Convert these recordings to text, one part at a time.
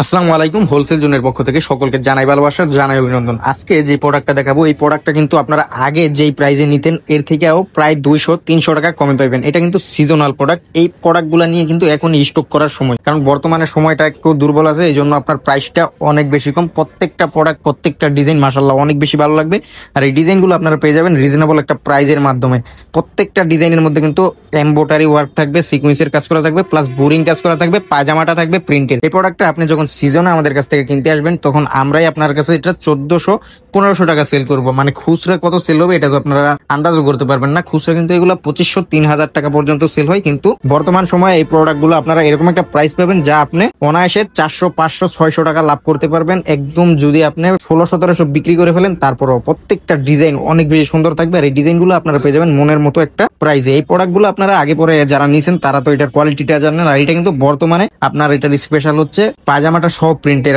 আসসালামু আলাইকুম। হোলসেল জোনের পক্ষ থেকে সকলকে জানাই ভালোবাসা, জানাই অভিনন্দন। আজকে যে প্রোডাক্টটা দেখাবো, এই প্রোডাক্টটা কিন্তু আপনারা আগে যেই প্রাইসে নিতেন এর থেকেও প্রায় 200-300 টাকা কমে পাবেন। এটা কিন্তু সিজনাল প্রোডাক্ট। এই প্রোডাক্টগুলো নিয়ে কিন্তু এখন স্টক করার সময়, কারণ বর্তমানে সময়টা একটু দুর্বল আছে, এই জন্য আপনার প্রাইসটা অনেক বেশি কম। প্রত্যেকটা প্রোডাক্ট, প্রত্যেকটা ডিজাইন মাশাআল্লাহ অনেক বেশি ভালো লাগবে। আর এই ডিজাইনগুলো আপনারা পেয়ে যাবেন রিজনেবল একটা প্রাইজের মাধ্যমে। প্রত্যেকটা ডিজাইনের মধ্যে কিন্তু এমব্রয়ডারি ওয়ার্ক থাকবে, সিকোয়েন্সের কাজ করা থাকবে, প্লাস বোরিং কাজ করা থাকবে, পায়জামাটা থাকবে প্রিন্টের। এই প্রোডাক্টটা আপনি যখন সিজনে আমাদের কাছ থেকে কিনতে আসবেন, তখন আমরাই আপনার কাছে এটা 1400-1500 টাকা সেল করবো। মানে খুচরা কত সেল হবে এটা তো আপনারা আন্দাজও করতে পারবেন না। খুচরা কিন্তু এগুলো 2500-3000 টাকা পর্যন্ত সেল হয়, কিন্তু বর্তমান সময়ে এই প্রোডাক্ট গুলো আপনারা এরকম একটা প্রাইস পাবেন যা আপনি অনায়াসে 400-500-600 টাকা লাভ করতে পারবেন একদম। যদি আপনি 1600-1700 বিক্রি করে ফেলেন, তারপরও প্রত্যেকটা ডিজাইন অনেক বেশি সুন্দর থাকবে। আর এই ডিজাইন গুলো আপনারা পেয়ে যাবেন মনের মতো একটা প্রাইসে। এই প্রোডাক্ট গুলো আপনারা আগে পরে যারা নিছেন তারা তো এটার কোয়ালিটিটা জানেন। আর এটা কিন্তু বর্তমানে আপনার এটার স্পেশাল হচ্ছে পায়জামাটা সহ প্রিন্টের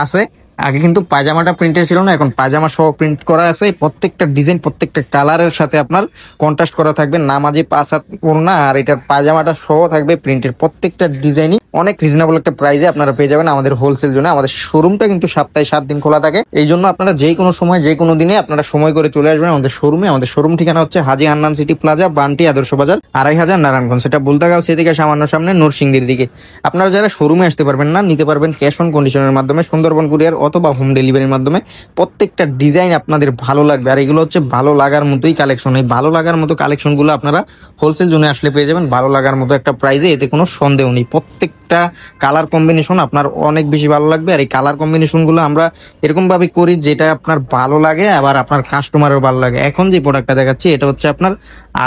আছে। আগে কিন্তু পায়জামাটা প্রিন্টের ছিল না, এখন পায়জামা সহ প্রিন্ট করা আছে। প্রত্যেকটা ডিজাইন, প্রত্যেকটা কালারের সাথে আপনার কন্ট্রাস্ট করা থাকবে, নামাজি 5 হাত ওড়না, আর এটার পায়জামাটা সহ থাকবে প্রিন্টের। প্রত্যেকটা ডিজাইনই অনেক রিজনেবল একটা প্রাইসে আপনারা পেয়ে যাবেন আমাদের হোলসেল জন্য। আমাদের শোরুমটা কিন্তু সপ্তাহে 7 দিন খোলা থাকে, এই জন্য আপনারা যে কোনো সময় যে কোনো দিনে আপনারা সময় করে চলে আসবেন আমাদের শোরুমে। আমাদের শোরুম ঠিকানা হচ্ছে হাজী হান্নান সিটি প্লাজা, বান্টি আদর্শ বাজার, 2500 নারায়ণগঞ্জ। সেটা বুলতাগাঁও থেকে সামান্য সামনে নরসিংদীর দিকে। আপনারা যারা শোরুমে আসতে পারবেন না, নিতে পারবেন ক্যাশ অন কন্ডিশনের মাধ্যমে, সুন্দরবন কুরিয়ার অথবা হোম ডেলিভারির মাধ্যমে। প্রত্যেকটা ডিজাইন আপনাদের ভালো লাগবে, আর এগুলো হচ্ছে ভালো লাগার মতোই কালেকশন। এই ভালো লাগার মতো কালেকশন গুলো আপনারা হোলসেল জোনে আসলে পেয়ে যাবেন ভালো লাগার মতো একটা প্রাইসে, এতে কোনো সন্দেহ নেই। প্রত্যেকটা কালার কম্বিনেশন আপনার অনেক বেশি ভালো লাগবে। আর এই কালার কম্বিনেশন গুলো আমরা এরকম ভাবে করি যেটা আপনার ভালো লাগে, আবার আপনার কাস্টমারের ভালো লাগে। এখন যে প্রোডাক্টটা দেখাচ্ছি এটা হচ্ছে আপনার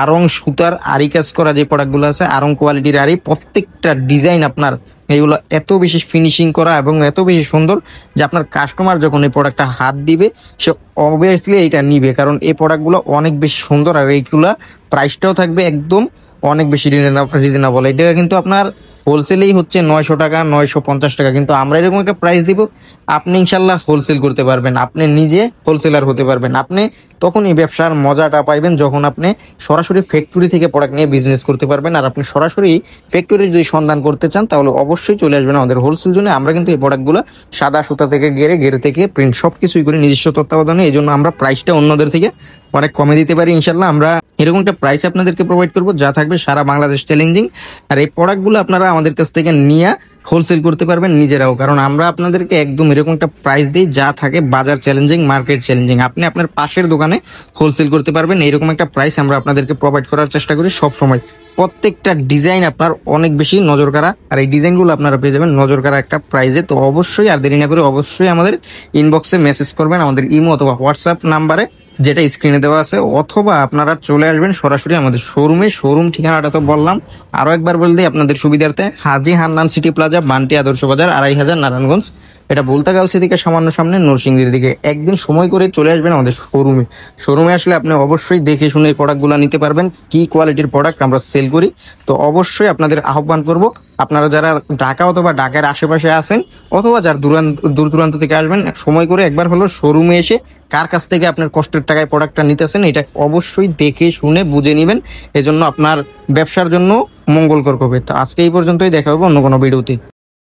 আরং সুতার আরি কাজ করা যে প্রোডাক্ট গুলো আছে, আরং কোয়ালিটির আরি। প্রত্যেকটা ডিজাইন আপনার এইগুলো এত বেশি ফিনিশিং করা এবং এত বেশি সুন্দর যে আপনার কাস্টমার যখন এই প্রোডাক্টটা হাত দিবে সে অবভিয়াসলি এটা নিবে, কারণ এই প্রোডাক্টগুলো অনেক বেশি সুন্দর। আর এইগুলা প্রাইসটাও থাকবে একদম অনেক বেশি রিজনেবল। এটা কিন্তু আপনার হোলসেলেই হচ্ছে 900 টাকা, 950 টাকা, কিন্তু আমরা এরকম একটা প্রাইস দিব, আপনি ইনশাল্লাহ হোলসেল করতে পারবেন, আপনি নিজে হোলসেলার হতে পারবেন। আপনি তখনই ব্যবসার মজাটা পাইবেন যখন আপনি সরাসরি ফ্যাক্টরি থেকে প্রোডাক্ট নিয়ে বিজনেস করতে পারবেন। আর আপনি সরাসরি ফ্যাক্টরি যদি সন্ধান করতে চান তাহলে অবশ্যই চলে আসবেন আমাদের হোলসেল জন্য। আমরা কিন্তু এই প্রোডাক্টগুলো সাদা সুতা থেকে গেরে থেকে প্রিন্ট সবকিছুই করি নিজস্ব তত্ত্বাবধানে, এই জন্য আমরা প্রাইসটা অন্যদের থেকে অনেক কমে দিতে পারি ইনশাল্লাহ। আমরা এরকম একটা প্রাইস আপনাদেরকে প্রোভাইড করবো যা থাকবে সারা বাংলাদেশ চ্যালেঞ্জিং। আর এই প্রোডাক্টগুলো আপনারা আমাদের কাছ থেকে নিয়ে হোলসেল করতে পারবেন নিজেরাও, কারণ আমরা আপনাদেরকে একদম এরকম একটা প্রাইস দিই যা থাকে বাজার চ্যালেঞ্জিং, মার্কেট চ্যালেঞ্জিং। আপনি আপনার পাশের দোকানে হোলসেল করতে পারবেন, এরকম একটা প্রাইস আমরা আপনাদেরকে প্রোভাইড করার চেষ্টা করি সব সময়। প্রত্যেকটা ডিজাইন আপনার অনেক বেশি নজর কাড়া, আর এই ডিজাইনগুলো আপনারা পেয়ে যাবেন নজর কাড়া একটা প্রাইসে। তো অবশ্যই আর দেরি না করে অবশ্যই আমাদের ইনবক্সে মেসেজ করবেন, আমাদের ইমো অথবা হোয়াটসঅ্যাপ নাম্বারে যেটা স্ক্রিনে দেওয়া আছে, অথবা আপনারা চলে আসবেন সরাসরি আমাদের শোরুমে। শোরুম ঠিকানাটা তো বললাম, আরো একবার বলে দিই আপনাদের সুবিধার্থে, হাজী হান্নান সিটি প্লাজা, বান্টি আদর্শ বাজার, 2500 নারায়ণগঞ্জ। এটা বুলতাগাঁও থেকে সামান্য সামনে নরসিংদীর দিকে। একদিন সময় করে চলে আসবেন আমাদের শোরুমে। শোরুমে আসলে আপনি অবশ্যই দেখে শুনে প্রোডাক্টগুলো নিতে পারবেন, কি কোয়ালিটির প্রোডাক্ট আমরা সেল করি। তো অবশ্যই আপনাদের আহ্বান করব, আপনারা যারা ঢাকা অথবা ঢাকার আশেপাশে আছেন, অথবা যারা দূর দূরান্ত থেকে আসবেন, সময় করে একবার হলো শোরুমে এসে কার কাছ থেকে আপনার কষ্টের টাকায় প্রোডাক্টটা নিতেছেন এটা অবশ্যই দেখে শুনে বুঝে নেবেন, এজন্য আপনার ব্যবসার জন্য মঙ্গলকর হবে। তো আজকে এই পর্যন্তই, দেখা হবে অন্য কোনো ভিডিওতে।